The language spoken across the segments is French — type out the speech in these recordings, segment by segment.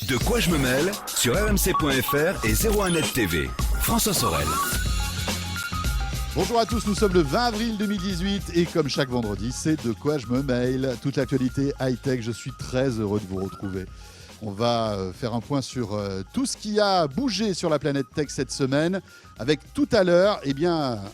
De quoi je me mêle sur rmc.fr et 01net TV. François Sorel. Bonjour à tous, nous sommes le 20 avril 2018 et comme chaque vendredi, c'est De quoi je me mêle. Toute l'actualité high-tech, je suis très heureux de vous retrouver. On va faire un point sur tout ce qui a bougé sur la planète tech cette semaine, avec tout à l'heure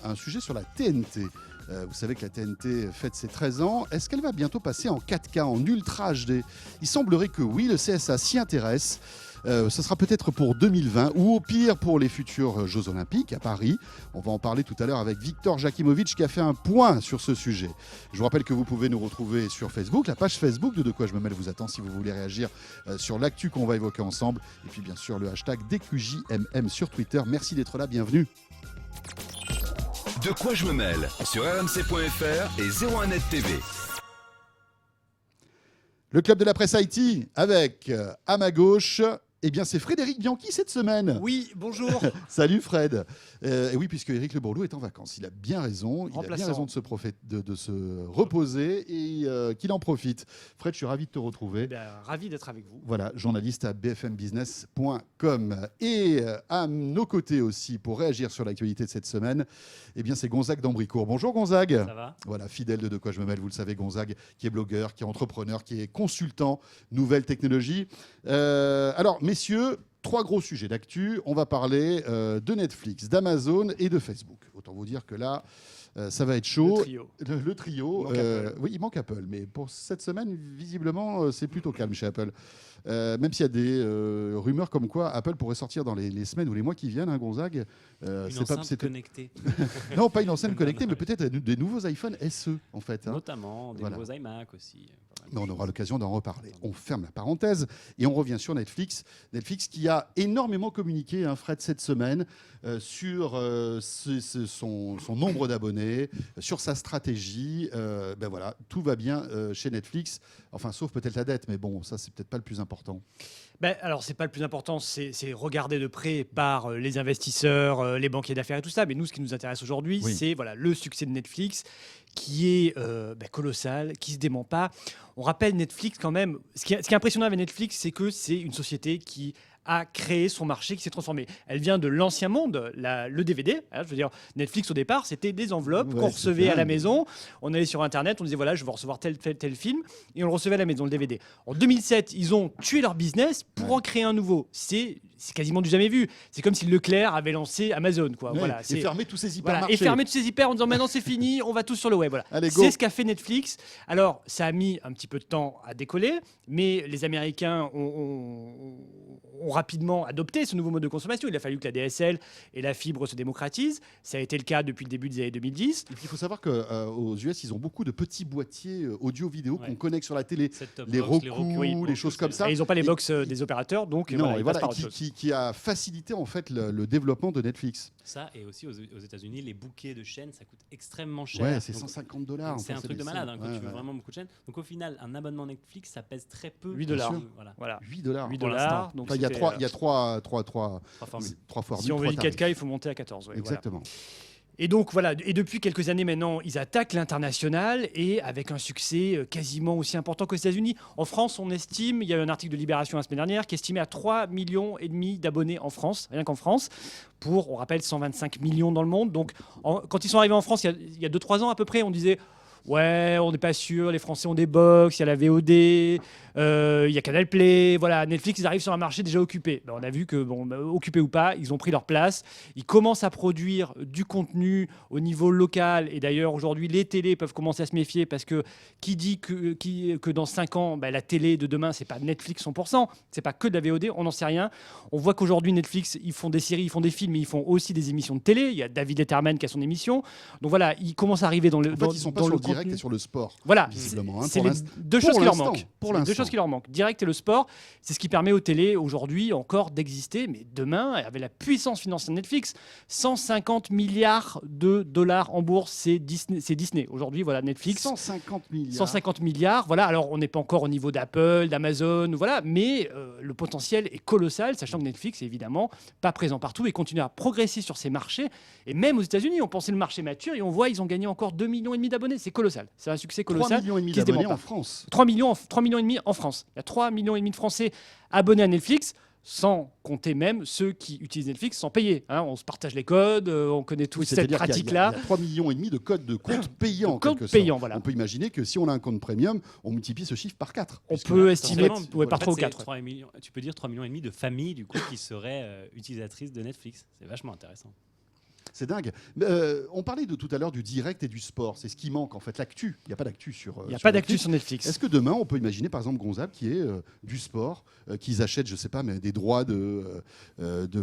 un sujet sur la TNT. Vous savez que la TNT fête ses 13 ans. Est-ce qu'elle va bientôt passer en 4K, en Ultra HD ? Il semblerait que oui, le CSA s'y intéresse. Ce sera peut-être pour 2020 ou au pire pour les futurs Jeux Olympiques à Paris. On va en parler tout à l'heure avec Victor Jakimovic qui a fait un point sur ce sujet. Je vous rappelle que vous pouvez nous retrouver sur Facebook. La page Facebook de quoi je me mêle vous attend si vous voulez réagir sur l'actu qu'on va évoquer ensemble. Et puis bien sûr le hashtag DQJMM sur Twitter. Merci d'être là, bienvenue. De quoi je me mêle sur rmc.fr et 01net TV. Le club de la presse IT avec à ma gauche, c'est Frédéric Bianchi cette semaine. Oui, bonjour. Salut Fred. Et oui, puisque Éric Le Bourlou est en vacances. Il a bien raison. Il a bien raison de se reposer et qu'il en profite. Fred, je suis ravi de te retrouver. Ravi d'être avec vous. Voilà, journaliste à bfmbusiness.com. Et à nos côtés aussi, pour réagir sur l'actualité de cette semaine, c'est Gonzague d'Ambricourt. Bonjour Gonzague. Ça va ? Voilà, fidèle de quoi je me mêle, vous le savez, Gonzague, qui est blogueur, qui est entrepreneur, qui est consultant nouvelles technologies. Alors, messieurs, 3 gros sujets d'actu. On va parler de Netflix, d'Amazon et de Facebook. Autant vous dire que là, ça va être chaud. Le trio. Oui, il manque Apple. Mais pour cette semaine, visiblement, c'est plutôt calme chez Apple. Même s'il y a des rumeurs comme quoi Apple pourrait sortir dans les semaines ou les mois qui viennent, hein, Gonzague. Une enceinte connectée. Non, pas une enceinte connectée, mais peut-être des nouveaux iPhone SE, en fait. Hein. Notamment, des nouveaux iMac aussi. Mais on aura l'occasion d'en reparler. On ferme la parenthèse et on revient sur Netflix. Netflix qui a énormément communiqué, hein, Fred, cette semaine sur son nombre d'abonnés, sur sa stratégie. Voilà, tout va bien chez Netflix. Enfin, sauf peut-être la dette, mais bon, ça, c'est peut-être pas le plus important. Alors, c'est pas le plus important, c'est regardé de près par les investisseurs, les banquiers d'affaires et tout ça. Mais nous, ce qui nous intéresse aujourd'hui, c'est le succès de Netflix qui est colossal, qui se dément pas. On rappelle Netflix quand même. Ce qui est impressionnant avec Netflix, c'est que c'est une société qui a créé son marché, qui s'est transformée. Elle vient de l'ancien monde, le DVD. Je veux dire, Netflix au départ, c'était des enveloppes qu'on recevait à la maison. On allait sur Internet, on disait voilà, je veux recevoir tel film, et on le recevait à la maison, le DVD. En 2007, ils ont tué leur business pour en créer un nouveau. C'est quasiment du jamais vu. C'est comme si Leclerc avait lancé Amazon, quoi. Voilà, et fermé tous ces hypermarchés. Et fermé tous ces hyper en disant maintenant c'est fini, on va tous sur le web. Voilà. C'est ce qu'a fait Netflix. Alors, ça a mis un petit peu de temps à décoller, mais les Américains ont rapidement adopté ce nouveau mode de consommation. Il a fallu que la DSL et la fibre se démocratisent. Ça a été le cas depuis le début des années 2010. Et puis, il faut savoir qu'aux US, ils ont beaucoup de petits boîtiers audio-vidéo qu'on connecte sur la télé. Les Roku, les choses comme ça. Et ils n'ont pas les box des opérateurs, donc qui a facilité en fait le développement de Netflix. Ça, et aussi aux États-Unis, les bouquets de chaînes, ça coûte extrêmement cher. Ouais, c'est $150. C'est un truc de malade quand tu veux vraiment beaucoup de chaînes. Donc au final, un abonnement Netflix, ça pèse très peu. $8. Voilà. $8. Donc il y a trois formules. Si on veut du 4K, il faut monter à 14. Exactement. Voilà. Et donc voilà, et depuis quelques années maintenant, ils attaquent l'international et avec un succès quasiment aussi important qu'aux États-Unis. En France, on estime, il y a eu un article de Libération la semaine dernière qui estimait à 3,5 millions d'abonnés en France, rien qu'en France, pour, on rappelle, 125 millions dans le monde. Donc quand ils sont arrivés en France, il y a 2-3 ans à peu près, on disait ouais, on n'est pas sûr, les Français ont des box, il y a la VOD, il y a Canal Play, voilà, Netflix, ils arrivent sur un marché déjà occupé. On a vu que, occupés ou pas, ils ont pris leur place. Ils commencent à produire du contenu au niveau local. Et d'ailleurs, aujourd'hui, les télés peuvent commencer à se méfier parce que qui dit que dans 5 ans, la télé de demain, c'est pas Netflix 100%, c'est pas que de la VOD, on n'en sait rien. On voit qu'aujourd'hui, Netflix, ils font des séries, ils font des films, mais ils font aussi des émissions de télé. Il y a David Letterman qui a son émission. Donc voilà, ils commencent à arriver dans le. En fait, ils sont pas sur le direct et sur le sport. Voilà, visiblement. C'est les deux choses qui leur manquent. Deux choses qui leur manquent. Direct et le sport, c'est ce qui permet aux télés aujourd'hui encore d'exister. Mais demain, avec la puissance financière de Netflix, 150 milliards de dollars en bourse, c'est Disney. Aujourd'hui, voilà, Netflix. 150 milliards. Voilà, alors on n'est pas encore au niveau d'Apple, d'Amazon, voilà, mais le potentiel est colossal, sachant que Netflix est évidemment pas présent partout et continue à progresser sur ces marchés. Et même aux États-Unis, on pensait le marché mature et on voit ils ont gagné encore 2,5 millions d'abonnés. C'est colossal. colossal. C'est un succès 3 colossal. millions et demi qui se dément d'abonnés pas. en France. 3 millions et demi en France. Il y a 3 millions et demi de Français abonnés à Netflix, sans compter même ceux qui utilisent Netflix sans payer. Hein, on se partage les codes, on connaît toute cette C'est-à-dire qu'il y a- pratique-là. Il y a 3 millions et demi de codes de compte payants. en Compte quelque payant, sorte. voilà. On peut imaginer que si on a un compte premium, on multiplie ce chiffre par 4. On Puisque peut là, estimer, potentiellement, ouais, par en fait, 3 ou c'est 4. 3 millions, tu peux dire 3 millions et demi de familles du coup qui seraient utilisatrices de Netflix. C'est vachement intéressant. C'est dingue. On parlait de tout à l'heure du direct et du sport. C'est ce qui manque en fait, l'actu. Il n'y a pas d'actu sur. Il n'y a sur pas d'actu Netflix. sur Netflix. Est-ce que demain, on peut imaginer, par exemple, Gonzab, qui est du sport, qu'ils achètent, je sais pas, mais des droits de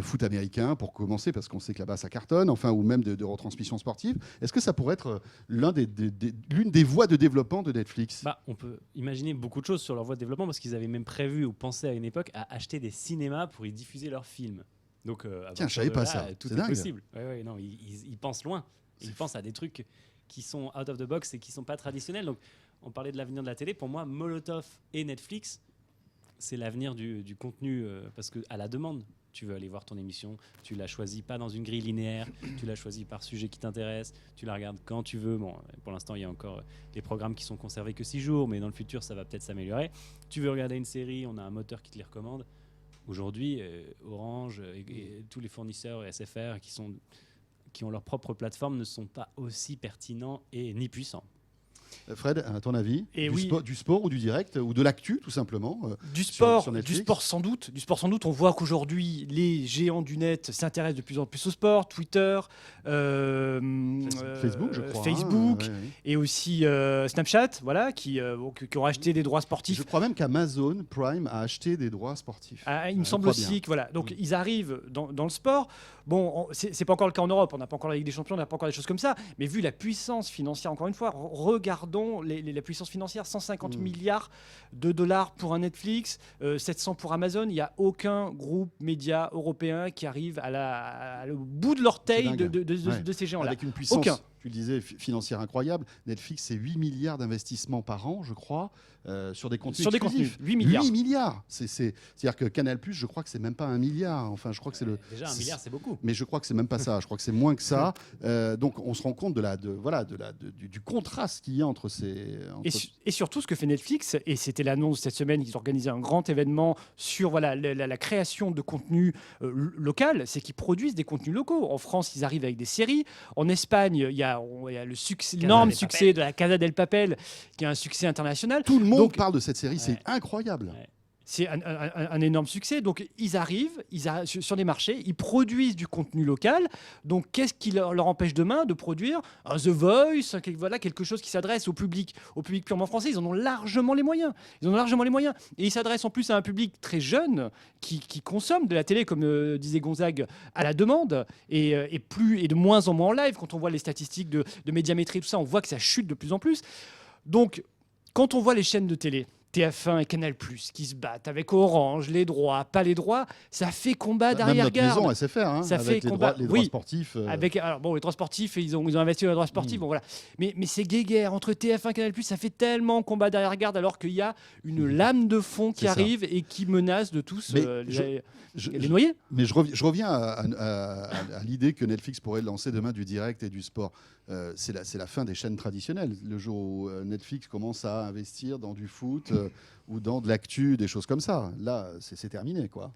foot américain pour commencer, parce qu'on sait que là-bas, ça cartonne, enfin, ou même de retransmission sportive. Est-ce que ça pourrait être l'une des voies de développement de Netflix? Bah, on peut imaginer beaucoup de choses sur leur voie de développement parce qu'ils avaient même prévu ou pensé à une époque à acheter des cinémas pour y diffuser leurs films. Donc, à Tiens, je partir savais de pas là, ça. Tout C'est est dingue. possible. Ouais, non, ils pensent loin. Ils pensent à des trucs qui sont out of the box et qui sont pas traditionnels. Donc, on parlait de l'avenir de la télé. Pour moi, Molotov et Netflix, c'est l'avenir du contenu parce que à la demande. Tu veux aller voir ton émission, tu la choisis pas dans une grille linéaire, tu la choisis par sujet qui t'intéresse, tu la regardes quand tu veux. Bon, pour l'instant, il y a encore des programmes qui sont conservés que 6 jours, mais dans le futur, ça va peut-être s'améliorer. Tu veux regarder une série, on a un moteur qui te les recommande. Aujourd'hui, Orange et tous les fournisseurs SFR qui ont leur propre plateforme ne sont pas aussi pertinents et ni puissants. Fred, à ton avis, Et du, oui. du sport ou du direct ou de l'actu, tout simplement Du sur sport, Netflix. du sport sans doute. Du sport sans doute. On voit qu'aujourd'hui, les géants du net s'intéressent de plus en plus au sport. Twitter, Facebook, je crois. Facebook hein, ouais, ouais. et aussi Snapchat, voilà, qui ont acheté des droits sportifs. Je crois même qu'Amazon Prime a acheté des droits sportifs. Ah, il me Je semble crois aussi bien. que voilà. Donc ils arrivent dans le sport. Bon, c'est pas encore le cas en Europe. On n'a pas encore la Ligue des Champions, on n'a pas encore des choses comme ça. Mais vu la puissance financière, encore une fois, regardons la puissance financière 150 milliards de dollars pour un Netflix, 700 pour Amazon. Il n'y a aucun groupe média européen qui arrive au bout de l'orteil C'est dingue. de ces géants-là. Avec une puissance, Aucun. tu le disais, financière incroyable. Netflix, c'est 8 milliards d'investissements par an, je crois, sur des contenus Sur des exclusifs. contenus, 8 milliards. 8 milliards. C'est-à-dire que Canal+, je crois que c'est même pas 1 milliard. Enfin, je crois que c'est le. Déjà, 1 milliard, c'est beaucoup. Mais je crois que c'est même pas ça. Je crois que c'est moins que ça. Donc, on se rend compte du contraste qu'il y a entre ces. Et surtout, ce que fait Netflix, et c'était l'annonce cette semaine, ils organisaient un grand événement sur la création de contenu local, c'est qu'ils produisent des contenus locaux. En France, ils arrivent avec des séries. En Espagne, il y a l'énorme del succès de la Casa del Papel, qui est un succès international. Tout le monde Donc, parle de cette série. C'est Ouais. incroyable. Ouais. c'est un énorme succès. Donc, ils arrivent sur les marchés, ils produisent du contenu local. Donc, qu'est-ce qui leur empêche demain de produire un The Voice, quelque chose qui s'adresse au public purement français? Ils en ont largement les moyens. Et ils s'adressent en plus à un public très jeune qui consomme de la télé, comme disait Gonzague, à la demande et de moins en moins en live. Quand on voit les statistiques de médiamétrie, tout ça, on voit que ça chute de plus en plus. Donc, quand on voit les chaînes de télé, TF1 et Canal+, qui se battent avec Orange, les droits, pas les droits, ça fait combat Même notre d'arrière-garde. maison SFR, hein, Ça avec fait les combat- droits oui. sportifs. Les droits sportifs, ils ont investi dans les droits sportifs. Bon, voilà. Mais c'est guéguerre entre TF1 et Canal+, ça fait tellement combat d'arrière-garde alors qu'il y a une lame de fond qui C'est ça. arrive et qui menace de tous Mais les noyer. Mais je reviens à l'idée que Netflix pourrait lancer demain du direct et du sport. C'est la fin des chaînes traditionnelles. Le jour où Netflix commence à investir dans du foot ou dans de l'actu, des choses comme ça, là, c'est terminé, quoi.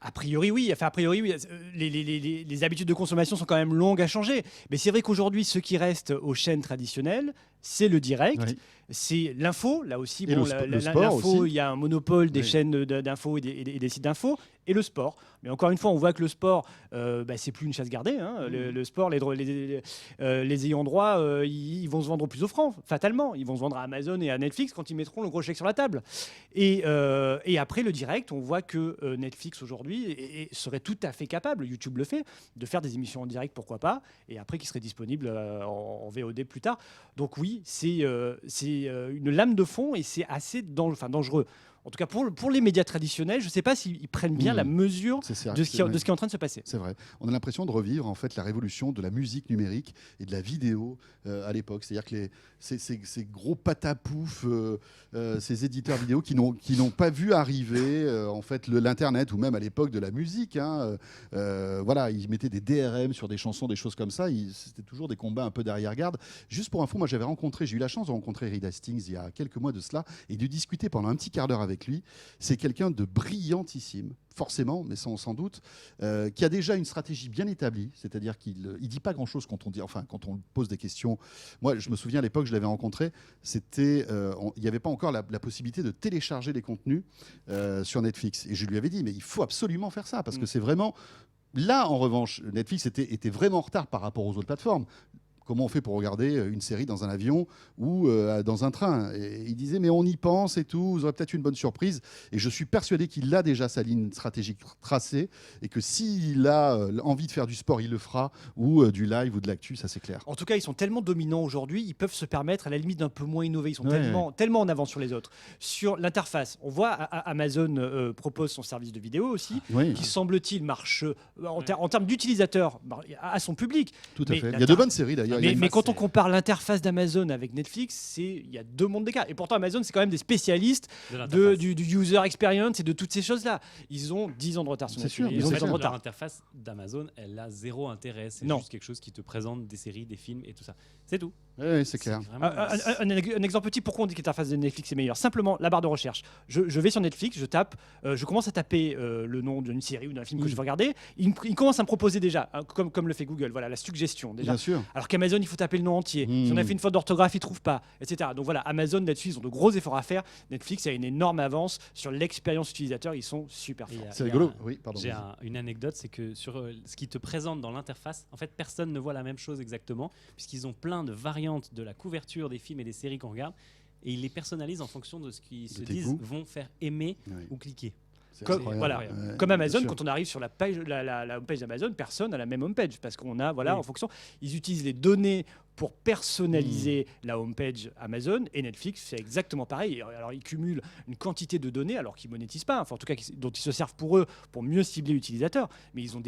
A priori, oui. Les habitudes de consommation sont quand même longues à changer. Mais c'est vrai qu'aujourd'hui, ce qui reste aux chaînes traditionnelles, c'est le direct, Oui. c'est l'info. Là aussi, Et le sport l'info, aussi. il y a un monopole des Oui. chaînes d'info et des sites d'info, et le sport. Mais encore une fois, on voit que le sport, c'est plus une chasse gardée. Hein. Le sport, les ayants droit, ils vont se vendre au plus offrant, fatalement. Ils vont se vendre à Amazon et à Netflix quand ils mettront le gros chèque sur la table. Et après, le direct, on voit que Netflix aujourd'hui serait tout à fait capable, YouTube le fait, de faire des émissions en direct, pourquoi pas, et après qui seraient disponibles en VOD plus tard. Donc oui, c'est une lame de fond et c'est assez dangereux. En tout cas, pour les médias traditionnels, je ne sais pas s'ils prennent bien la mesure de ce qui est en train de se passer. C'est vrai. On a l'impression de revivre en fait la révolution de la musique numérique et de la vidéo à l'époque. C'est-à-dire que ces gros patapouf, ces éditeurs vidéo qui n'ont pas vu arriver en fait l'internet ou même à l'époque de la musique. Voilà, ils mettaient des DRM sur des chansons, des choses comme ça. C'était toujours des combats un peu d'arrière-garde. Juste pour info, moi j'ai eu la chance de rencontrer Reed Hastings il y a quelques mois de cela et de discuter pendant un petit quart d'heure avec lui. C'est quelqu'un de brillantissime, forcément, mais sans doute, qui a déjà une stratégie bien établie, c'est-à-dire qu'il ne dit pas grand-chose quand on pose des questions. Moi, je me souviens à l'époque, je l'avais rencontré, il n'y avait pas encore la possibilité de télécharger les contenus sur Netflix. Et je lui avais dit, mais il faut absolument faire ça, parce que c'est vraiment... Là, en revanche, Netflix était vraiment en retard par rapport aux autres plateformes. Comment on fait pour regarder une série dans un avion ou dans un train? Et il disait, mais on y pense et tout, vous aurez peut-être une bonne surprise. Et je suis persuadé qu'il a déjà sa ligne stratégique tracée et que s'il a envie de faire du sport, il le fera, ou du live ou de l'actu, ça c'est clair. En tout cas, ils sont tellement dominants aujourd'hui, ils peuvent se permettre à la limite d'un peu moins innover. Ils sont tellement en avance sur les autres. Sur l'interface, on voit Amazon propose son service de vidéo aussi, qui semble-t-il marche en termes d'utilisateurs à son public. Tout à fait. Il y a de bonnes séries d'ailleurs. Mais quand on compare l'interface d'Amazon avec Netflix, il y a deux mondes d'écart. Et pourtant, Amazon, c'est quand même des spécialistes du user experience et de toutes ces choses-là. Ils ont 10 ans de retard sur Netflix. Ils ont 10 ans de retard. L'interface d'Amazon, elle a zéro intérêt. C'est juste quelque chose qui te présente des séries, des films et tout ça. C'est tout. Oui, c'est clair. Un exemple petit, pourquoi on dit que l'interface de Netflix est meilleure? Simplement, la barre de recherche. Je vais sur Netflix, je tape, je commence à taper le nom d'une série ou d'un film que je veux regarder. Il commence à me proposer déjà, comme le fait Google, voilà, la suggestion. Déjà. Bien sûr. Alors qu'Amazon, il faut taper le nom entier. Si on a fait une faute d'orthographe, il ne trouve pas, etc. Donc voilà, Amazon, là-dessus, ils ont de gros efforts à faire. Netflix a une énorme avance sur l'expérience utilisateur. Ils sont super forts. C'est rigolo. Oui, pardon. J'ai une anecdote, c'est que sur ce qui te présente dans l'interface, en fait, personne ne voit la même chose exactement, puisqu'ils ont plein de variantes de la couverture des films et des séries qu'on regarde, et ils les personnalisent en fonction de ce qu'ils se disent vont faire aimer ou cliquer. Comme Amazon, quand on arrive sur la homepage d'Amazon, personne n'a la même homepage parce qu'on a en fonction, ils utilisent les données pour personnaliser la homepage Amazon, et Netflix fait exactement pareil. Alors ils cumulent une quantité de données alors qu'ils monétisent pas, en tout cas dont ils se servent pour eux pour mieux cibler l'utilisateur. Mais ils ont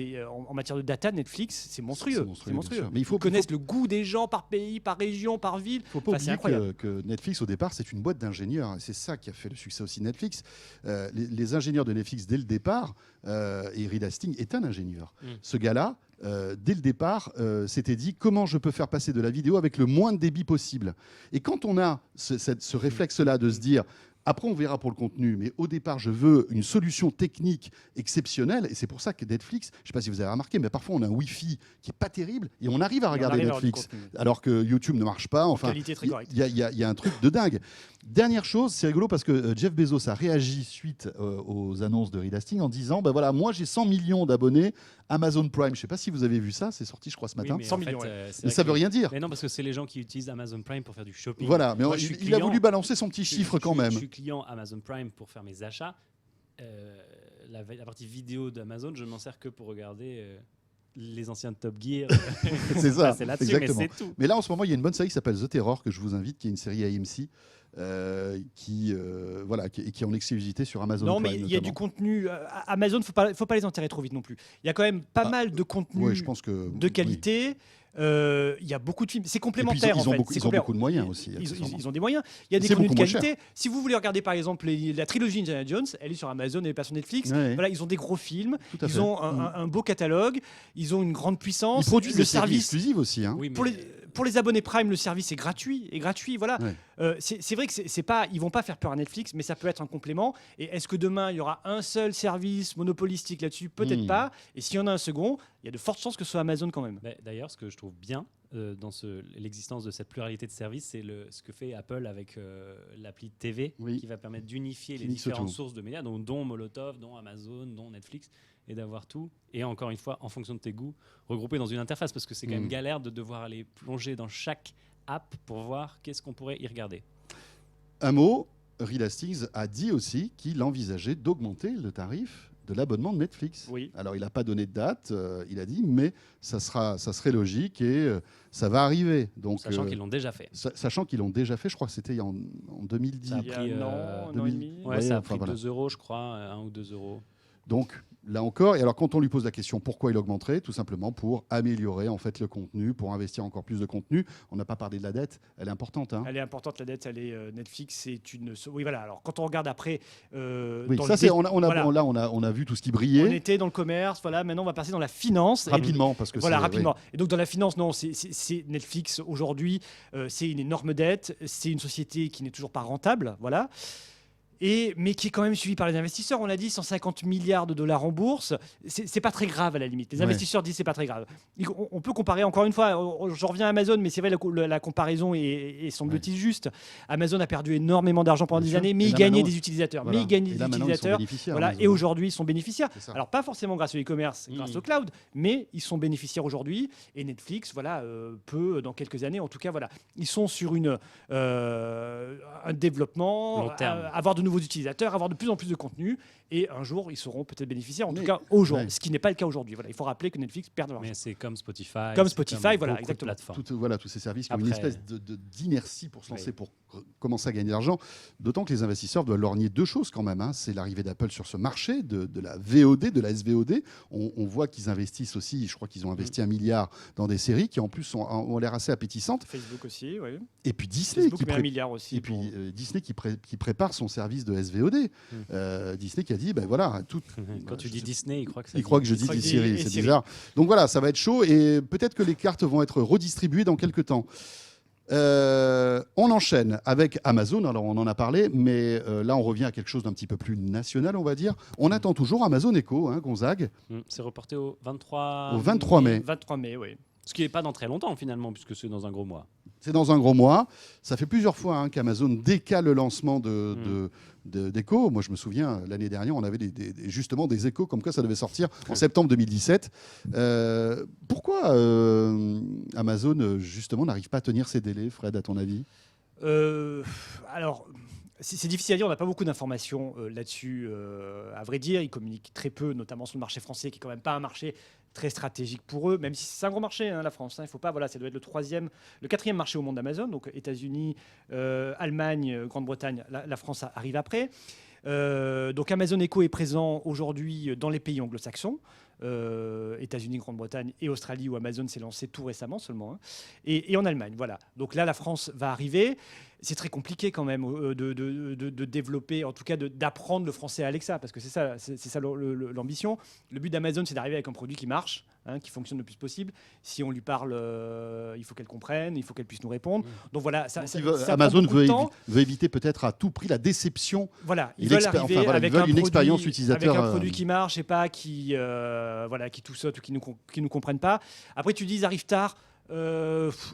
en matière de data, Netflix, c'est monstrueux. C'est monstrueux. Mais ils connaissent le goût des gens par pays, par région, par ville. Il ne faut pas oublier que Netflix au départ c'est une boîte d'ingénieurs, et c'est ça qui a fait le succès aussi de Netflix. Les ingénieurs de Netflix dès le départ, et Reed Hastings est un ingénieur. Ce gars-là, dès le départ, s'était dit comment je peux faire passer de la vidéo avec le moins de débit possible. Et quand on a ce réflexe-là de se dire après on verra pour le contenu, mais au départ je veux une solution technique exceptionnelle, et c'est pour ça que Netflix, je ne sais pas si vous avez remarqué, mais parfois on a un Wi-Fi qui est pas terrible et on arrive à regarder Netflix alors que YouTube ne marche pas. Enfin, il y a un truc de dingue. Dernière chose, c'est rigolo parce que Jeff Bezos a réagi suite aux annonces de Reed Hastings en disant voilà, moi j'ai 100 millions d'abonnés Amazon Prime. Je ne sais pas si vous avez vu ça, c'est sorti je crois ce matin. Oui, mais 100 millions. Mais ça ne veut rien dire. Mais non, parce que c'est les gens qui utilisent Amazon Prime pour faire du shopping. Voilà, mais il a voulu balancer son petit chiffre quand même. Je suis client Amazon Prime pour faire mes achats. La partie vidéo d'Amazon, je ne m'en sers que pour regarder les anciens de Top Gear. C'est ça, c'est là-dessus, exactement. mais c'est tout. Mais là, en ce moment, il y a une bonne série qui s'appelle The Terror, que je vous invite, qui est une série AMC, qui est en exclusivité sur Amazon Prime. Non, mais il y a du contenu. Amazon, faut pas les enterrer trop vite non plus. Il y a quand même pas mal de contenu de qualité. Il y a beaucoup de films, c'est complémentaire. Ils ont beaucoup de moyens aussi. Ils ont des moyens. Il y a des contenus de qualité. Si vous voulez regarder par exemple la trilogie Indiana Jones, elle est sur Amazon, elle est pas sur Netflix. Voilà, ils ont des gros films, ils ont un beau catalogue, ils ont une grande puissance. Ils produisent des séries exclusives aussi. Oui, pour les abonnés Prime, le service est gratuit. Voilà. C'est vrai que c'est pas, ils vont pas faire peur à Netflix, mais ça peut être un complément. Et est-ce que demain il y aura un seul service monopolistique là-dessus? Peut-être pas. Et s'il y en a un second, il y a de fortes chances que ce soit Amazon quand même. D'ailleurs, ce que je trouve bien dans l'existence de cette pluralité de services, c'est ce que fait Apple avec l'appli TV, qui va permettre d'unifier les différentes sources de médias, dont Molotov, dont Amazon, dont Netflix, et d'avoir tout. Et encore une fois, en fonction de tes goûts, regroupé dans une interface, parce que c'est quand même galère de devoir aller plonger dans chaque app pour voir qu'est-ce qu'on pourrait y regarder. Un mot, Reed Hastings a dit aussi qu'il envisageait d'augmenter le tarif de l'abonnement de Netflix. Oui. Alors, il n'a pas donné de date, il a dit, mais ça serait logique et ça va arriver. Donc, Sachant qu'ils l'ont déjà fait. sachant qu'ils l'ont déjà fait, je crois que c'était en 2010. Ça a Il y a pris, un an et 2000. demi. Ouais, Ouais, ça a enfin, pris voilà. 2 euros, je crois, 1 ou 2 euros. Donc, là encore, et alors quand on lui pose la question pourquoi il augmenterait, tout simplement pour améliorer en fait le contenu, pour investir encore plus de contenu. On n'a pas parlé de la dette, elle est importante. Hein. Elle est importante, la dette, elle est Netflix, c'est une. Oui, voilà. Alors, quand on regarde après. Oui, dans ça le c'est dé- on a, voilà. bon, là on a vu tout ce qui On brillait était dans le commerce, voilà. Maintenant, on va passer dans la finance. Et rapidement parce que voilà, c'est rapidement. Et donc, dans la finance, non, c'est Netflix aujourd'hui, c'est une énorme dette, c'est une société qui n'est toujours pas rentable, voilà. Mais qui est quand même suivi par les investisseurs. On l'a dit, 150 milliards de dollars en bourse, c'est pas très grave à la limite. Les Ouais. investisseurs disent c'est pas très grave. On peut comparer encore une fois, j'en reviens à Amazon, mais c'est vrai, la comparaison est semble-t-il juste. Amazon a perdu énormément d'argent pendant Bien des sûr. années, mais Et il là, gagnait maintenant, des utilisateurs. voilà. Mais il gagnait Et des là, maintenant, ils sont utilisateurs. bénéficiaires, Voilà, Amazon. et aujourd'hui, ils sont bénéficiaires. C'est ça. Alors, pas forcément grâce au e-commerce, grâce au cloud, mais ils sont bénéficiaires aujourd'hui. Et Netflix, voilà, peut, dans quelques années, en tout cas, voilà, ils sont sur un développement, Long terme. avoir de nouveaux utilisateurs, avoir de plus en plus de contenu. Et un jour, ils seront peut-être bénéficiaires. En Mais- tout cas, aujourd'hui, ouais. ce qui n'est pas le cas aujourd'hui. Voilà, il faut rappeler que Netflix perd de l'argent. Mais c'est comme Spotify. Comme c'est Spotify, comme voilà, beaucoup de exactement. plateformes. Voilà, tous ces services qui ont une Après- espèce d'inertie pour se lancer, Oui. pour commencer à gagner de l'argent. D'autant que les investisseurs doivent lorgner deux choses quand même. Hein. C'est l'arrivée d'Apple sur ce marché, de la VOD, de la SVOD. On voit qu'ils investissent aussi, je crois qu'ils ont investi 1 milliard dans des séries qui en plus ont l'air assez appétissantes. Facebook aussi, oui. Et puis Disney Facebook qui met 1 milliard aussi. Et puis pour- Disney qui prépare son service de SVOD. Disney qui a dit, ben voilà, tout. Quand tu dis Disney, il croit que ça Il croit que je dis croit des que séries, et c'est séries. bizarre. Donc voilà, ça va être chaud et peut-être que les cartes vont être redistribuées dans quelques temps. On enchaîne avec Amazon, alors on en a parlé, mais là on revient à quelque chose d'un petit peu plus national, on va dire. On attend toujours Amazon Echo, hein, Gonzague, C'est reporté au 23 au 23 mai. 23 mai, oui. Ce qui n'est pas dans très longtemps finalement, puisque c'est dans un gros mois. C'est dans un gros mois. Ça fait plusieurs fois hein, qu'Amazon décale le lancement d'Echo. Moi, je me souviens, l'année dernière, on avait justement des échos comme quoi ça devait sortir en septembre 2017. Pourquoi Amazon, justement, n'arrive pas à tenir ses délais, Fred, à ton avis? Alors, c'est difficile à dire, on n'a pas beaucoup d'informations là-dessus. À vrai dire, ils communiquent très peu, notamment sur le marché français, qui est quand même pas un marché très stratégique pour eux, même si c'est un gros marché, hein, la France. Hein, il faut pas, voilà, ça doit être le quatrième marché au monde d'Amazon, donc États-Unis, Allemagne, Grande-Bretagne, la France arrive après. Donc Amazon Echo est présent aujourd'hui dans les pays anglo-saxons, États-Unis, Grande-Bretagne et Australie, où Amazon s'est lancé tout récemment seulement, hein, et en Allemagne. Voilà. Donc là, la France va arriver. C'est très compliqué quand même de développer, en tout cas d'apprendre le français à Alexa, parce que c'est ça l'ambition. Le but d'Amazon, c'est d'arriver avec un produit qui marche, hein, qui fonctionne le plus possible. Si on lui parle, il faut qu'elle comprenne, il faut qu'elle puisse nous répondre. Donc voilà, ça Amazon prend beaucoup de temps. veut éviter peut-être à tout prix la déception. Voilà, Il ils veulent expé- arriver enfin, voilà, ils avec veulent un une produit, expérience utilisateur, avec un produit qui marche et pas qui tout saute ou qui nous comprennent pas. Après, tu dis ils arrivent tard.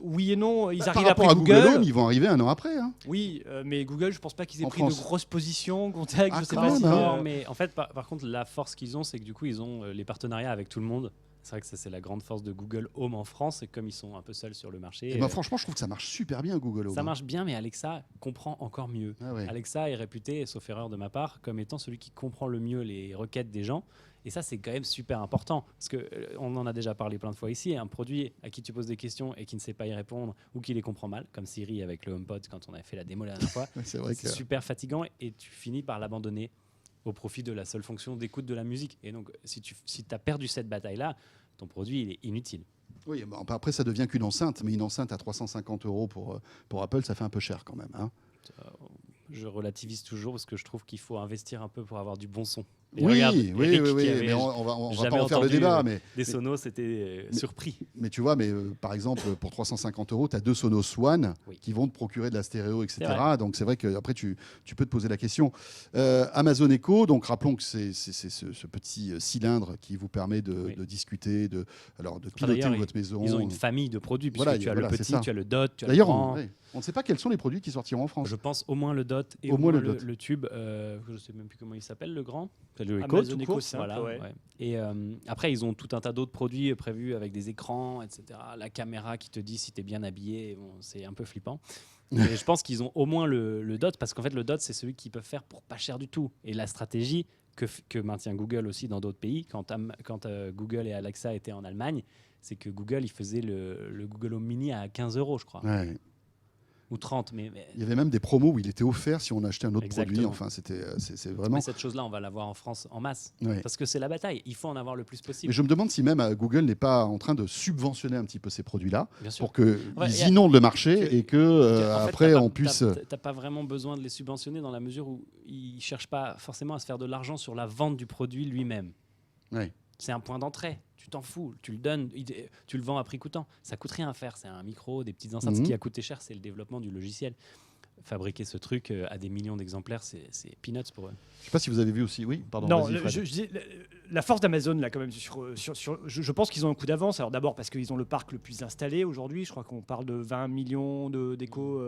Oui et non, ils Par arrivent rapport après à Google Google. Home, ils vont arriver un an après. Hein. Oui, mais Google, je pense pas qu'ils aient En pris France. de grosses positions. Contact, Ah, je sais quand pas même, si. hein. Non, mais en fait, par contre, la force qu'ils ont, c'est que du coup, ils ont les partenariats avec tout le monde. C'est vrai que ça, c'est la grande force de Google Home en France. Et comme ils sont un peu seuls sur le marché, Et ben, franchement, je trouve que ça marche super bien, Google Home. ça marche bien, mais Alexa comprend encore mieux. Ah ouais. Alexa est réputé, sauf erreur de ma part, comme étant celui qui comprend le mieux les requêtes des gens. Et ça, c'est quand même super important. Parce qu'on en a déjà parlé plein de fois ici. Un produit à qui tu poses des questions et qui ne sait pas y répondre ou qui les comprend mal, comme Siri avec le HomePod quand on avait fait la démo la dernière fois, C'est vrai que c'est super fatigant et tu finis par l'abandonner au profit de la seule fonction d'écoute de la musique. Et donc, si tu as perdu cette bataille-là, ton produit, il est inutile. oui, bon, après ça devient qu'une enceinte, mais une enceinte à 350 € pour Apple, ça fait un peu cher quand même. Hein. Je relativise toujours parce que je trouve qu'il faut investir un peu pour avoir du bon son. Et Oui, regarde, oui, Eric, oui, qui oui, avait mais on va jamais pas en faire le entendu, débat. Mais des sonos, c'était surpris. Mais tu vois, par exemple, pour 350 €, tu as deux Sonos Swan Oui. qui vont te procurer de la stéréo, etc. vrai. Donc c'est vrai qu'après, tu peux te poser la question. Amazon Echo, donc rappelons que c'est ce petit cylindre qui vous permet Oui. de discuter, de Enfin, piloter d'ailleurs, votre maison. Ils ont une famille de produits, puisque Voilà, tu as voilà, le c'est petit, ça. tu as le dot, tu as le D'ailleurs, grand. on ne sait pas quels sont les produits qui sortiront en France. Je pense au moins le dot et Au au moins moins le dot. le tube. Je ne sais même plus comment il s'appelle, le grand. C'est le Amazon tout Echo court, simple, voilà, ouais. ouais. Et après, ils ont tout un tas d'autres produits prévus avec des écrans, etc. La caméra qui te dit si tu es bien habillé. Bon, c'est un peu flippant. Mais je pense qu'ils ont au moins le dot, parce qu'en fait, le dot, c'est celui qu'ils peuvent faire pour pas cher du tout. Et la stratégie, que maintient Google aussi dans d'autres pays. Quand Google et Alexa étaient en Allemagne, c'est que Google, il faisait le Google Home Mini à 15 €, je crois. Ouais. Ou 30. Mais Il y avait même des promos où il était offert si on achetait un autre Exactement. produit. Enfin, c'est vraiment. Mais cette chose-là, on va l'avoir en France en masse. Ouais. Parce que c'est la bataille. Il faut en avoir le plus possible. Mais je me demande si même Google n'est pas en train de subventionner un petit peu ces produits-là Bien sûr. pour qu'ils Ouais, inondent le marché et que En fait, après t'as pas- on puisse. T'as pas vraiment besoin de les subventionner dans la mesure où ils cherchent pas forcément à se faire de l'argent sur la vente du produit lui-même. Ouais. C'est un point d'entrée. Tu t'en fous. Tu le donnes, tu le vends à prix coûtant. Ça coûte rien à faire. C'est un micro, des petites enceintes. Ce qui a coûté cher, c'est le développement du logiciel. Fabriquer ce truc à des millions d'exemplaires, c'est peanuts pour eux. Je sais pas si vous avez vu aussi. Oui, pardon. Non, vas-y, Fred. je dis, la force d'Amazon, là, quand même, je pense qu'ils ont un coup d'avance. Alors d'abord parce qu'ils ont le parc le plus installé aujourd'hui. Je crois qu'on parle de 20 millions d'échos,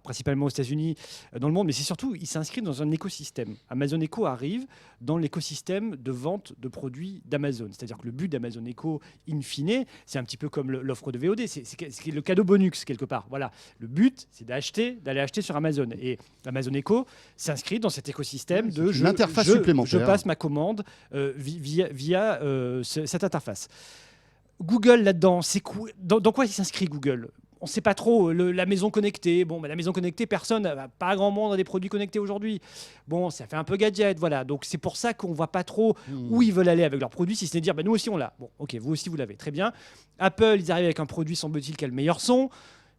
principalement aux États-Unis, dans le monde. Mais c'est surtout, ils s'inscrivent dans un écosystème. Amazon Echo arrive dans l'écosystème de vente de produits d'Amazon. C'est-à-dire que le but d'Amazon Echo, in fine, c'est un petit peu comme l'offre de VOD. C'est le cadeau bonus, quelque part. Voilà. Le but, c'est d'aller acheter sur Amazon. Et Amazon Echo s'inscrit dans cet écosystème de une interface supplémentaire. Je passe ma commande via cette interface. Google là-dedans, c'est dans quoi il s'inscrit Google? On ne sait pas trop. La maison connectée, la maison connectée, pas grand monde a des produits connectés aujourd'hui. Bon, ça fait un peu gadget, voilà. Donc c'est pour ça qu'on voit pas trop où ils veulent aller avec leurs produits, si ce n'est dire, nous aussi on l'a. Bon, ok, vous aussi vous l'avez, très bien. Apple, ils arrivent avec un produit, semble-t-il, qui a le meilleur son.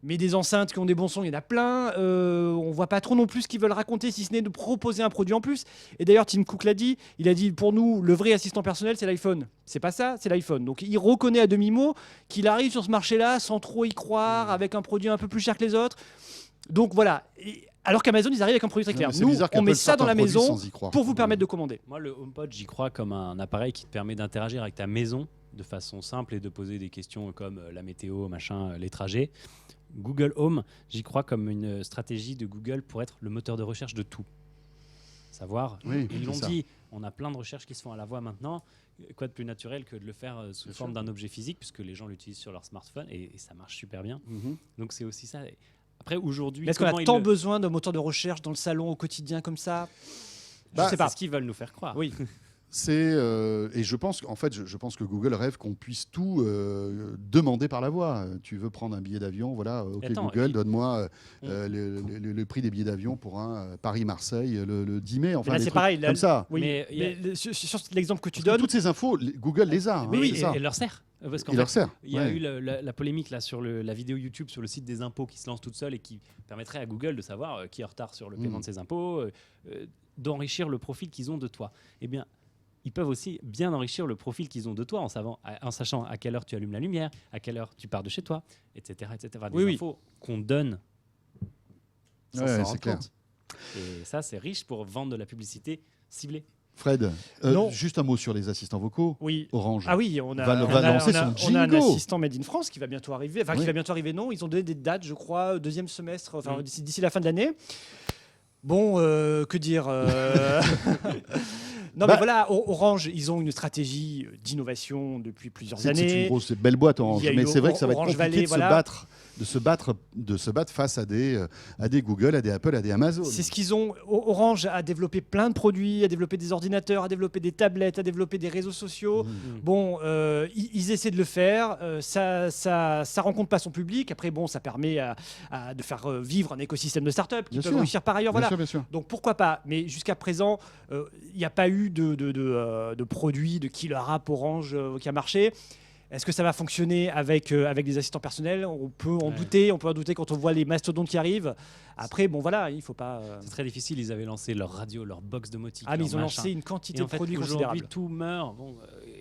Mais des enceintes qui ont des bons sons, il y en a plein. On voit pas trop non plus ce qu'ils veulent raconter, si ce n'est de proposer un produit en plus. Et d'ailleurs, Tim Cook l'a dit. Il a dit, pour nous, le vrai assistant personnel, c'est l'iPhone. C'est pas ça, c'est l'iPhone. Donc il reconnaît à demi-mot qu'il arrive sur ce marché-là sans trop y croire, avec un produit un peu plus cher que les autres. Donc voilà. Alors qu'Amazon, ils arrivent avec un produit très clair. C'est Nous, bizarre on met qu'Apple ça sorte dans un la produit maison sans y croire. pour vous permettre de commander. Moi, le HomePod, j'y crois comme un appareil qui te permet d'interagir avec ta maison de façon simple et de poser des questions comme la météo, machin, les trajets. Google Home, j'y crois comme une stratégie de Google pour être le moteur de recherche de tout. Savoir, Oui, ils c'est l'ont ça. dit, on a plein de recherches qui se font à la voix maintenant. Quoi de plus naturel que de le faire sous forme d'un objet physique, puisque les gens l'utilisent sur leur smartphone et ça marche super bien. Donc c'est aussi ça. Après, aujourd'hui, Mais est-ce qu'on comment a ils tant le- besoin d'un moteur de recherche dans le salon au quotidien comme ça? Je sais c'est pas. ce qu'ils veulent nous faire croire. Oui. Et je pense qu'en fait, je pense que Google rêve qu'on puisse tout demander par la voix. Tu veux prendre un billet d'avion, voilà, ok Attends, Google, donne-moi le prix des billets d'avion pour un Paris-Marseille le 10 mai. Enfin, Mais là, des c'est trucs pareil. Là, comme ça. Oui, Mais mais sur l'exemple que tu Parce que donnes, toutes ces infos, Google les a. hein, Mais oui, c'est ça. et leur sert. Parce qu'en Il fait, leur sert. il y a Ouais. eu la polémique là sur la vidéo YouTube sur le site des impôts qui se lance toute seule et qui permettrait à Google de savoir qui est en retard sur le paiement de ses impôts, d'enrichir le profil qu'ils ont de toi. Eh bien, ils peuvent aussi bien enrichir le profil qu'ils ont de toi en sachant à quelle heure tu allumes la lumière, à quelle heure tu pars de chez toi, etc. etc. Des Oui. infos qu'on donne sans Ouais, s'en c'est rendre clair. compte. Et ça, c'est riche pour vendre de la publicité ciblée. Fred, Non. juste un mot sur les assistants vocaux. oui. Orange. Ah oui, on a, Va on a- lancer on a- son on a un Jingo. assistant Made in France qui va bientôt arriver. Enfin, Oui. qui va bientôt arriver, non. Ils ont donné des dates, je crois, deuxième semestre, enfin, Mm. d'ici la fin de l'année. Bon, que dire Non, mais Bah- voilà, Orange, ils ont une stratégie d'innovation depuis plusieurs C'est années. une grosse, belle boîte Orange, Il y a eu mais c'est vrai que ça va être Orange compliqué Valley, de voilà. se battre face à des Google, à des Apple, à des Amazon. C'est ce qu'ils ont. Orange a développé plein de produits, a développé des ordinateurs, a développé des tablettes, a développé des réseaux sociaux. Bon, ils essaient de le faire. Ça rencontre pas son public. Après, bon, ça permet de faire vivre un écosystème de start-up qui Bien peuvent sûr. réussir par ailleurs. Bien Voilà. sûr, bien sûr. Donc pourquoi pas. Mais jusqu'à présent, il n'y a pas eu de produit de killer app Orange qui a marché. Est-ce que ça va fonctionner avec des assistants personnels? On peut en douter. On peut en douter quand on voit les mastodontes qui arrivent. Après, bon voilà, il faut pas. C'est très difficile. Ils avaient lancé leur radio, leur box domotique. Ah, mais leur ils ont machin. lancé une quantité Et en de fait, produits aujourd'hui, considérables. tout meurt. Bon,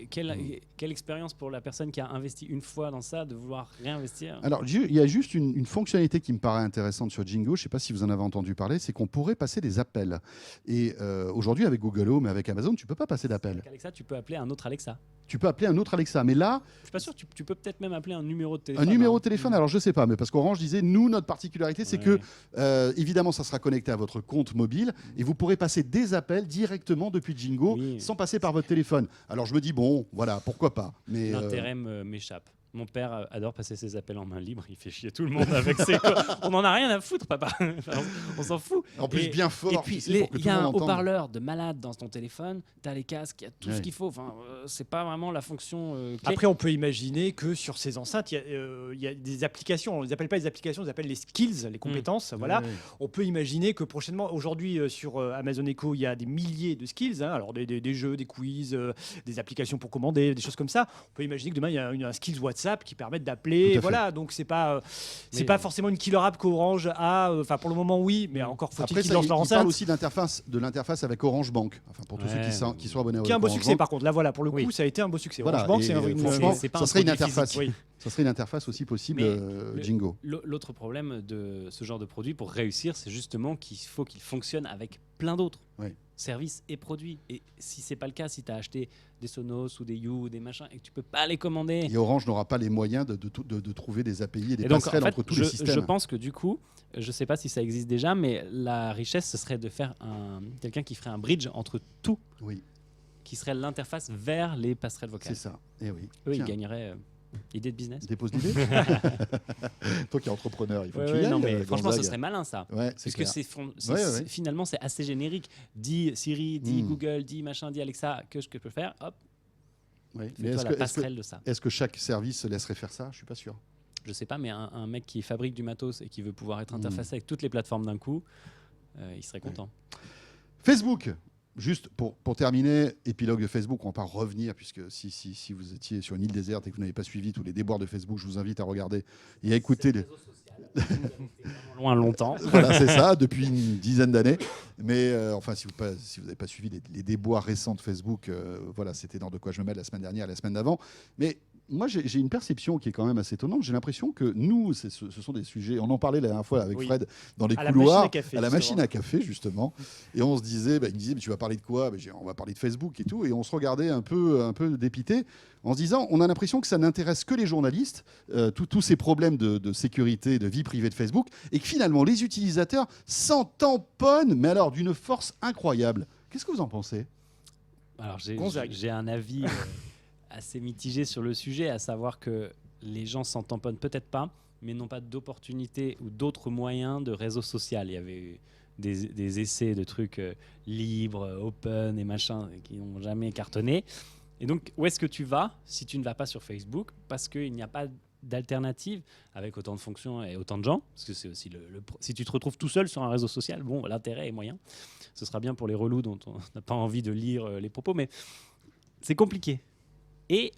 quelle expérience pour la personne qui a investi une fois dans ça de vouloir réinvestir. Alors, il y a juste une fonctionnalité qui me paraît intéressante sur Jingo, je ne sais pas si vous en avez entendu parler, c'est qu'on pourrait passer des appels. Et aujourd'hui, avec Google Home et avec Amazon, tu ne peux pas passer d'appels. Avec Alexa, tu peux appeler un autre Alexa. Tu peux appeler un autre Alexa. Mais là, Je suis pas sûr. Tu peux peut-être même appeler un numéro de un téléphone. numéro hein. de téléphone, alors je ne sais pas, mais parce qu'Orange disait, nous, notre particularité, c'est Ouais. que, évidemment, ça sera connecté à votre compte mobile et vous pourrez passer des appels directement depuis Jingo Oui. sans passer par votre téléphone. Alors je me dis, bon, voilà, pourquoi pas. Mais L'intérêt m'échappe. Mon père adore passer ses appels en main libre. Il fait chier tout le monde avec ses. On n'en a rien à foutre, papa. Enfin, on s'en fout. En plus, bien fort. Et puis, tu sais, pour que il tout y a le un monde entende. haut-parleur de malade dans ton téléphone. Tu as les casques, il y a tout Ouais. ce qu'il faut. Enfin, c'est pas vraiment la fonction clé. Après, on peut imaginer que sur ces enceintes, il y a des applications. On ne les appelle pas les applications, on les appelle les skills, les compétences. Voilà. Ouais. On peut imaginer que prochainement, aujourd'hui, sur Amazon Echo, il y a des milliers de skills. Alors, des jeux, des quiz, des applications pour commander, des choses comme ça. On peut imaginer que demain, il y a un skills WhatsApp qui permet Tout d'appeler. à fait. Voilà. Donc, c'est pas Mais- forcément une killer app qu'Orange a. Enfin, pour le moment, oui, mais encore faut-il Après, qu'ils ça, lancent il leur parle enceinte. aussi de l'interface avec Orange Bank. Enfin, pour tous ceux Ouais, qui sont abonnés à Qui est un beau Orange succès, Bank. par contre. Là, voilà, pour le coup, Oui. ça a été un beau succès. Voilà, Orange Bank, et c'est franchement, c'est pas ça un serait une produit interface. physique. Oui. Ça serait une interface aussi possible, Mais le- Jingo. L'autre problème de ce genre de produit pour réussir, c'est justement qu'il faut qu'il fonctionne avec plein d'autres Ouais. services et produits. Et si c'est pas le cas, si tu as acheté des Sonos ou des You ou des machins et que tu peux pas les commander. Et Orange n'aura pas les moyens de trouver des API et des Et donc, passerelles en fait, entre tous je, les systèmes. je pense que du coup, je sais pas si ça existe déjà, mais la richesse, ce serait de faire quelqu'un qui ferait un bridge entre tout, Oui, qui serait l'interface vers les passerelles c'est vocales. ça. Et oui. Eux, ils Tiens, gagneraient idée de business. dépose l'idée. Toi qui es entrepreneur, il faut Ouais, que tu ouais, y ailles. non, mais franchement, ce Gonzague. serait malin ça. Ouais, c'est Puisque clair. finalement, c'est assez générique. Dis Siri, dis Hmm. Google, dis machin, dis Alexa, que je peux faire, hop, Ouais. Mais fais-toi la passerelle de ça. est-ce que chaque service se laisserait faire ça? Je suis pas sûr. Je sais pas, mais un mec qui fabrique du matos et qui veut pouvoir être Hmm. interfacé avec toutes les plateformes d'un coup, il serait content. Facebook. Juste pour terminer, épilogue de Facebook, on va pas revenir, puisque si vous étiez sur une île déserte et que vous n'avez pas suivi tous les déboires de Facebook, je vous invite à regarder et à écouter les... Loin longtemps. Voilà, c'est ça, depuis une dizaine d'années. Mais enfin, si vous n'avez pas suivi les déboires récents de Facebook, voilà, c'était dans De quoi je me mêle la semaine dernière, la semaine d'avant. Mais moi, j'ai une perception qui est quand même assez étonnante. J'ai l'impression que nous, ce sont des sujets. On en parlait la dernière fois avec Oui. Fred dans les À la couloirs, machine à café, à la justement. machine à café, justement. Et on se disait, il me disait, mais tu vas parler de quoi? On va parler de Facebook et tout. Et on se regardait un peu dépité en se disant, on a l'impression que ça n'intéresse que les journalistes, tous ces problèmes de sécurité, de vie privée de Facebook, et que finalement, les utilisateurs s'en tamponnent, mais alors d'une force incroyable. Qu'est-ce que vous en pensez? Alors Gonzague. j'ai un avis assez mitigé sur le sujet, à savoir que les gens s'en tamponnent peut-être pas, mais n'ont pas d'opportunité ou d'autres moyens de réseau social. Il y avait eu des essais de trucs libres, open et machin qui n'ont jamais cartonné. Et donc, où est-ce que tu vas si tu ne vas pas sur Facebook? Parce qu'il n'y a pas d'alternative avec autant de fonctions et autant de gens. Parce que c'est aussi si tu te retrouves tout seul sur un réseau social, bon, l'intérêt est moyen. Ce sera bien pour les relous dont on n'a pas envie de lire les propos, mais c'est compliqué. Et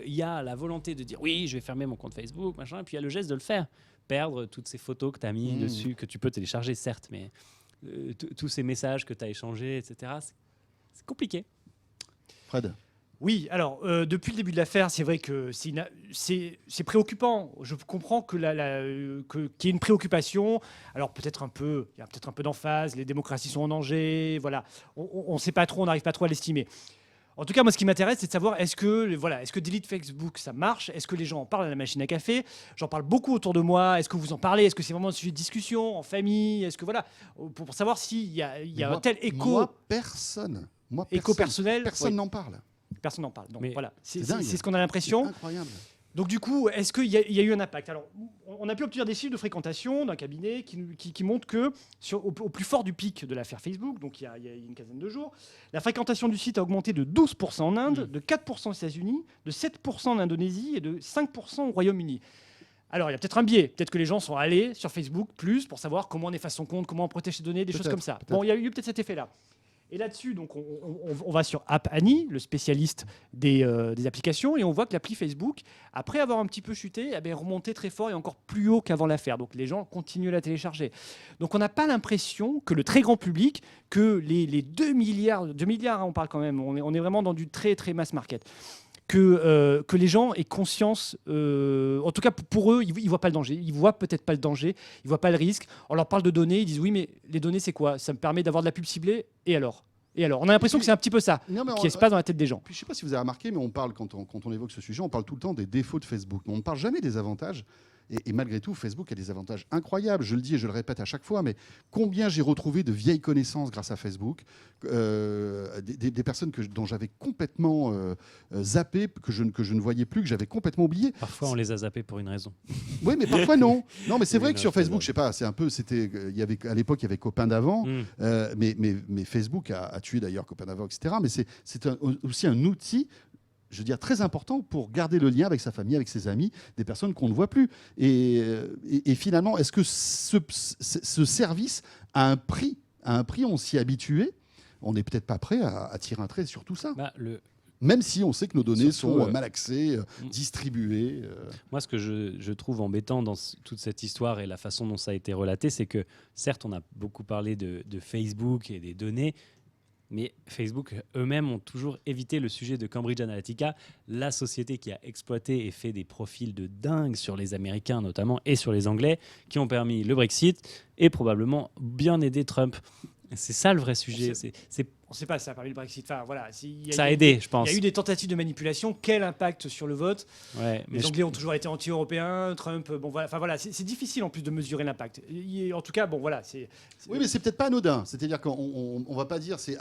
il y a la volonté de dire oui, je vais fermer mon compte Facebook, machin, et puis il y a le geste de le faire. Perdre toutes ces photos que tu as mis dessus, que tu peux télécharger, certes, mais tous ces messages que tu as échangés, etc. C'est compliqué. Fred? Oui, alors depuis le début de l'affaire, c'est vrai que c'est préoccupant. Je comprends qu'il y ait une préoccupation. Alors il y a peut-être un peu d'emphase. Les démocraties sont en danger. Voilà, on ne sait pas trop, on n'arrive pas trop à l'estimer. En tout cas, moi, ce qui m'intéresse, c'est de savoir est-ce que Delete Facebook, ça marche? Est-ce que les gens en parlent à la machine à café? J'en parle beaucoup autour de moi. Est-ce que vous en parlez? Est-ce que c'est vraiment un sujet de discussion en famille? Est-ce que voilà, pour savoir s'il y a un tel écho, Moi, personne. écho personnel? Personne Oui. n'en parle. Personne n'en parle. Donc Mais voilà, c'est dingue. ce qu'on a l'impression. Incroyable. Donc du coup, est-ce qu'il y a eu un impact? Alors, on a pu obtenir des chiffres de fréquentation d'un cabinet qui montrent que au plus fort du pic de l'affaire Facebook, donc il y a une quinzaine de jours, la fréquentation du site a augmenté de 12% en Inde, de 4% aux États-Unis, de 7% en Indonésie et de 5% au Royaume-Uni. Alors, il y a peut-être un biais. Peut-être que les gens sont allés sur Facebook plus pour savoir comment on efface son compte, comment on protège ses données, des choses comme ça. Peut-être. Bon, il y a eu peut-être cet effet-là. Et là-dessus, donc, on va sur App Annie, le spécialiste des applications, et on voit que l'appli Facebook, après avoir un petit peu chuté, est remontée très fort et encore plus haut qu'avant l'affaire. Donc les gens continuent à la télécharger. Donc on n'a pas l'impression que le très grand public, que les 2 milliards, hein, on parle quand même, on est vraiment dans du très très mass market, que les gens aient conscience, en tout cas pour eux, ils ne voient pas le danger, ils ne voient peut-être pas le danger, ils ne voient pas le risque. On leur parle de données, ils disent oui, mais les données c'est quoi? Ça me permet d'avoir de la pub ciblée, et alors? On a l'impression que c'est un petit peu ça Non, mais qui se passe dans la tête des gens. Puis, je ne sais pas si vous avez remarqué, mais on parle, quand on évoque ce sujet, on parle tout le temps des défauts de Facebook. Mais on ne parle jamais des avantages. Et malgré tout, Facebook a des avantages incroyables. Je le dis et je le répète à chaque fois, mais combien j'ai retrouvé de vieilles connaissances grâce à Facebook, des personnes dont j'avais complètement zappé, que je ne voyais plus, que j'avais complètement oublié. Parfois, on les a zappés pour une raison. Oui, mais parfois non. Non, mais c'est vrai Oui, que non, sur c'est Facebook, vrai. je sais pas, c'est un peu, il y avait à l'époque, il y avait Copain d'avant, Mm. mais Facebook a tué d'ailleurs Copain d'avant, etc. Mais c'est aussi un outil, je veux dire, très important pour garder le lien avec sa famille, avec ses amis, des personnes qu'on ne voit plus. Et finalement, est-ce que ce service a un prix, on s'y est habitué? On n'est peut-être pas prêt à tirer un trait sur tout ça. Bah, Même si on sait que nos données Surtout, sont mal accès, distribuées. Moi, ce que je trouve embêtant dans toute cette histoire et la façon dont ça a été relaté, c'est que certes, on a beaucoup parlé de Facebook et des données, mais Facebook eux-mêmes ont toujours évité le sujet de Cambridge Analytica, la société qui a exploité et fait des profils de dingue sur les Américains notamment et sur les Anglais, qui ont permis le Brexit et probablement bien aidé Trump. C'est ça le vrai sujet. On ne sait pas si ça a permis le Brexit. Enfin, voilà, Ça a aidé, je pense. Il y a eu des tentatives de manipulation. Quel impact sur le vote? Ouais, mais Les Anglais ont toujours été anti-européens. Trump, bon voilà. Enfin voilà, c'est difficile en plus de mesurer l'impact. En tout cas, bon voilà, Oui, mais c'est peut-être pas anodin. C'est-à-dire qu'on ne va pas dire c'est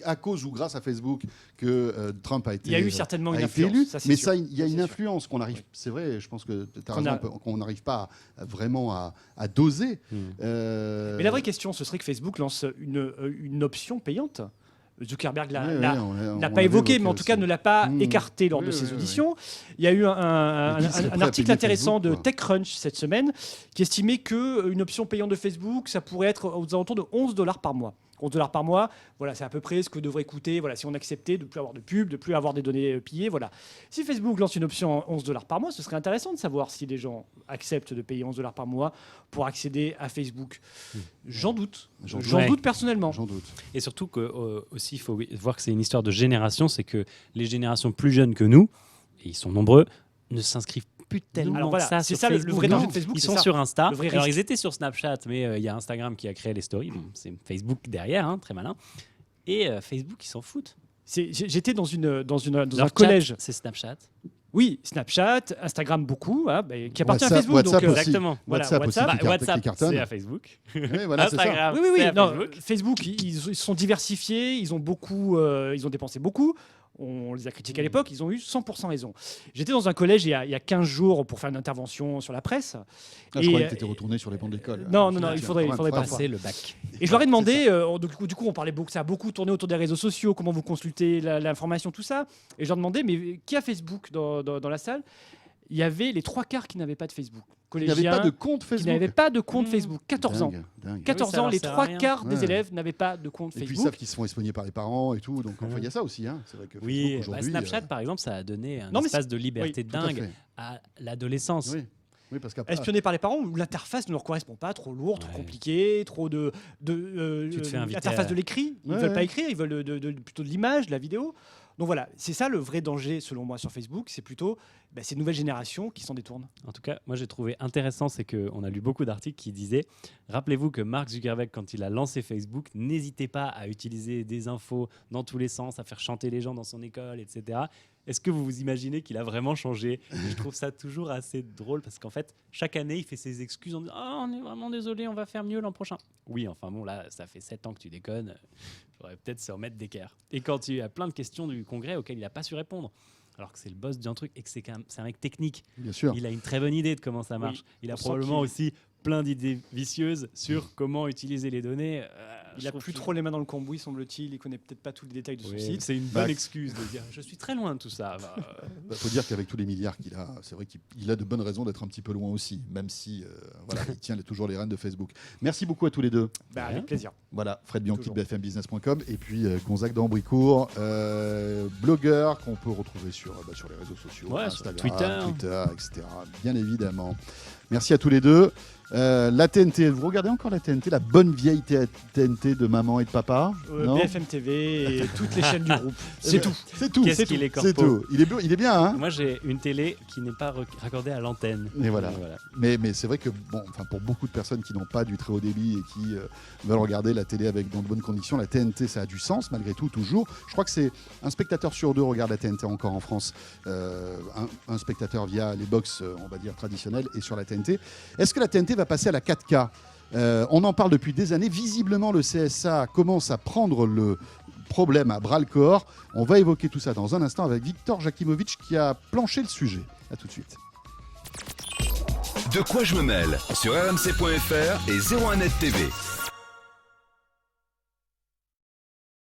à cause ou grâce à Facebook que Trump a été. Il y a eu certainement une été influence. élu, Ça, c'est mais sûr. ça, il y a Ça, une c'est influence qu'on arrive. C'est vrai, je pense que tu as Qu'on raison, qu'on n'arrive pas vraiment à doser. Mais la vraie question, ce serait que Facebook lance une option payante. Zuckerberg l'a pas évoqué, mais en tout cas ne l'a pas écarté lors de ses auditions. Il y a eu un article intéressant de TechCrunch cette semaine qui estimait qu'une option payante de Facebook, ça pourrait être aux alentours de $11 par mois. $11 par mois, voilà, c'est à peu près ce que devrait coûter, voilà, si on acceptait de ne plus avoir de pub, de ne plus avoir des données pillées. Voilà. Si Facebook lance une option à $11 par mois, ce serait intéressant de savoir si les gens acceptent de payer $11 par mois pour accéder à Facebook. J'en doute. J'en doute personnellement. J'en doute. Et surtout que, aussi, il faut voir que c'est une histoire de génération, c'est que les générations plus jeunes que nous, et ils sont nombreux, ne s'inscrivent plus tellement Alors voilà, que ça c'est sur ça le Facebook. vrai danger de Non, Facebook. Ils c'est sont ça. sur Insta. Le vrai Alors risque. ils étaient sur Snapchat, mais il y a Instagram qui a créé les stories. Bon, c'est Facebook derrière, hein, très malin. Et Facebook, ils s'en foutent. J'étais dans Leur un chat, collège. c'est Snapchat. Oui, Snapchat, Instagram beaucoup, hein, qui appartient à Facebook. WhatsApp donc, aussi. Exactement. Voilà, WhatsApp aussi, WhatsApp. qui WhatsApp, cartonne. c'est à Facebook. Oui, voilà, c'est ça. Instagram, Oui, c'est à non, Facebook. Facebook, ils sont diversifiés, ils ont dépensé beaucoup. On les a critiqués à l'époque, ils ont eu 100% raison. J'étais dans un collège il y a 15 jours pour faire une intervention sur la presse. Je croyais que tu étais retourné sur les bancs de l'école. Non, il faudrait pas. Passer le bac. Et je leur ai demandé, du coup, on parlait beaucoup, ça a beaucoup tourné autour des réseaux sociaux, comment vous consultez l'information, tout ça. Et je leur demandais, mais qui a Facebook dans la salle? Il y avait les 3/4 qui n'avaient pas de Facebook. Il n'y avait pas de compte qui Facebook. n'avaient pas de compte Facebook. 14 ans. Dingue. 14 Oui, ça ans, leur les sert à 3/4 des rien. élèves n'avaient pas de compte Et puis ils Facebook. savent qu'ils se font espionner par les parents et tout. Donc enfin, il y a ça aussi. Hein. C'est vrai que Oui, Facebook, aujourd'hui, Snapchat, par exemple, ça a donné un Non, mais espace de liberté tout à dingue fait. à l'adolescence. Oui, parce qu'après. Espionné par les parents, où l'interface ne leur correspond pas, trop lourde, trop Ouais. compliquée, trop de Tu te fais inviter l'interface à- de l'écrit. Ils ne Ouais, veulent ouais. pas écrire, ils veulent plutôt de l'image, de la vidéo. Donc voilà, c'est ça le vrai danger selon moi sur Facebook, c'est plutôt ces nouvelles générations qui s'en détournent. En tout cas, moi j'ai trouvé intéressant, c'est qu'on a lu beaucoup d'articles qui disaient rappelez-vous que Mark Zuckerberg, quand il a lancé Facebook, n'hésitait pas à utiliser des infos dans tous les sens, à faire chanter les gens dans son école, etc. Est-ce que vous vous imaginez qu'il a vraiment changé? Je trouve ça toujours assez drôle parce qu'en fait, chaque année, il fait ses excuses en disant oh, on est vraiment désolé, on va faire mieux l'an prochain. Oui, enfin bon, là, ça fait 7 ans que tu déconnes. Il faudrait peut-être se remettre d'équerre. Et quand il y a plein de questions du congrès auxquelles il n'a pas su répondre, alors que c'est le boss d'un truc et que c'est un mec technique, Bien sûr. il a une très bonne idée de comment ça marche. Oui, Il a on sent probablement qu'il- aussi plein d'idées vicieuses sur comment utiliser les données. Il a plus trop les mains dans le cambouis, semble-t-il. Il connaît peut-être pas tous les détails de son Oui, site. c'est une Bah, bonne excuse de dire je suis très loin de tout ça. Faut dire qu'avec tous les milliards qu'il a, c'est vrai qu'il a de bonnes raisons d'être un petit peu loin aussi, même si voilà, il tient toujours les rênes de Facebook. Merci beaucoup à tous les deux. Avec plaisir. Voilà, Fred Bianchi de Toujours. bfmbusiness.com et puis Gonzague d'Ambricourt, blogueur qu'on peut retrouver sur les réseaux sociaux, Ouais, sur Instagram, Twitter, etc. Bien évidemment. Merci à tous les deux. La TNT, vous regardez encore la TNT, la bonne vieille TNT de maman et de papa? Non, BFM TV et toutes les chaînes du groupe. C'est tout. c'est tout. Qu'est-ce C'est qu'il tout. est C'est corpo. tout. Il est bien, hein? Moi, j'ai une télé qui n'est pas raccordée à l'antenne. Et voilà. Mais c'est vrai que pour beaucoup de personnes qui n'ont pas du très haut débit et qui veulent regarder la télé dans de bonnes conditions, la TNT, ça a du sens malgré tout, toujours. Je crois que c'est un spectateur sur 2 regarde la TNT encore en France. Un spectateur via les box, on va dire, traditionnelles, et sur la TNT, TNT. Est-ce que la TNT va passer à la 4K ? On en parle depuis des années. Visiblement, le CSA commence à prendre le problème à bras-le-corps. On va évoquer tout ça dans un instant avec Victor Jakimovic qui a planché le sujet. A tout de suite. De quoi je me mêle sur rmc.fr et 01net TV.